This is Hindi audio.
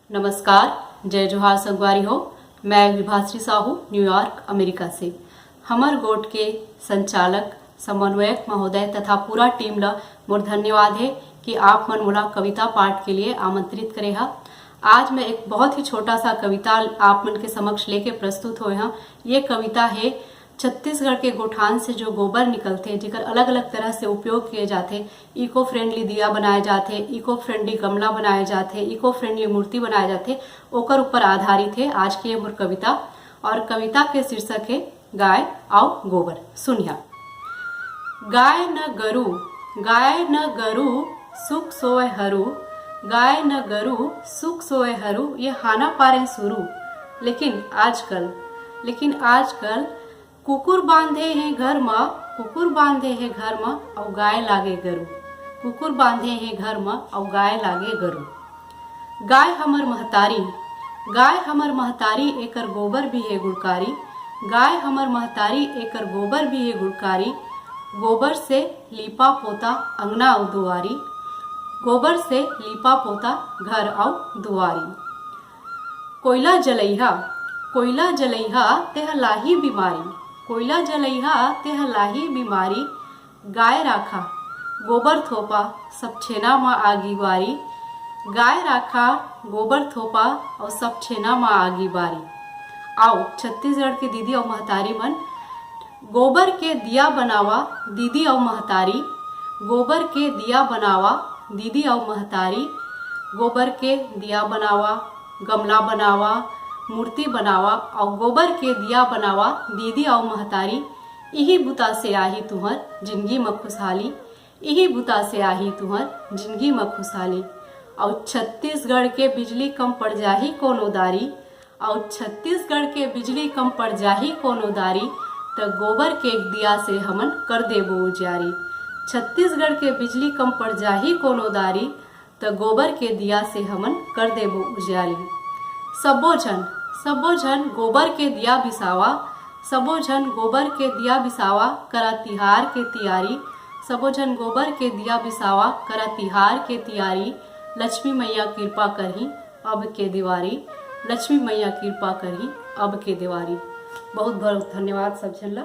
नमस्कार, जय जोहार संगवारी हो। मैं विभाश्री साहू न्यूयॉर्क अमेरिका से। हमर गोट के संचालक समन्वयक महोदय तथा पूरा टीम ला मोर धन्यवाद है कि आप मन मोला कविता पाठ के लिए आमंत्रित करे हा। आज मैं एक बहुत ही छोटा सा कविता आप मन के समक्ष लेके प्रस्तुत होए हा। ये कविता है छत्तीसगढ़ के गोठान से जो गोबर निकलते जेकर अलग अलग तरह से उपयोग किए जाते। इको फ्रेंडली दिया बनाए जाते, इको फ्रेंडली गमला बनाए जाते, इको फ्रेंडली मूर्ति बनाए जाते, ओकर ऊपर आधारित है आज की ये मोर कविता। और कविता के शीर्षक है गाय और गोबर। सुनिया। गाय न गरु सुख सोए हरू, गाय न गरु सुख सोए हरू, ये हाना पारे शुरू। लेकिन आजकल कुकुर बांधे हैं घर में, कुकुर बांधे हैं घर में और गाय लागे गरु, कुकुर बांधे हैं घर में और गाय लागे गरु। गाय हमर महतारी एकर गोबर भी है गुणकारी, गाय हमर महतारी एकर गोबर भी है गुणकारी। गोबर से लीपा पोता अंगना और दुआरी, गोबर से लीपा पोता घर और दुआरी। कोयला जलैहा तेह लाही बीमारी, कोयला जलैहा तेह लाही बीमारी। गाय राखा गोबर थोपा सब छेना माँ आगी बारी, गाय राखा गोबर थोपा और सब छेना माँ आगी बारी। आओ छत्तीसगढ़ के दीदी और महतारी मन, गोबर के दिया बनावा दीदी और महतारी, गोबर के दिया बनावा दीदी और महतारी। गोबर के दिया बनावा, गमला बनावा, मूर्ति बनावा और गोबर के दिया बनावा दीदी और महतारी। यही बुता से आही तुहर जिंदगी में खुशहाली, यही बुता से आही तुहर जिंदगी में खुशहाली। और छत्तीसगढ़ के बिजली कम पड़ जाही कोनो दारी, और छत्तीसगढ़ के बिजली कम पड़ जाही कोनो दारी, तो गोबर के दिया से हमन कर देबो उजियारी। छत्तीसगढ़ के बिजली कम पड़ जाही कोनो दारी, तो गोबर के दिया से हमन कर देबो उजियारी। सबो झन गोबर के दिया बिसावा, सबो झन गोबर के दिया बिसावा करा तिहार के तियारी, सबो झन गोबर के दिया बिसावा करा तिहार के तियारी। लक्ष्मी मैया कृपा करही अब के दिवारी, लक्ष्मी मैया कृपा करही अब के दिवारी। बहुत बहुत धन्यवाद सब झन ला।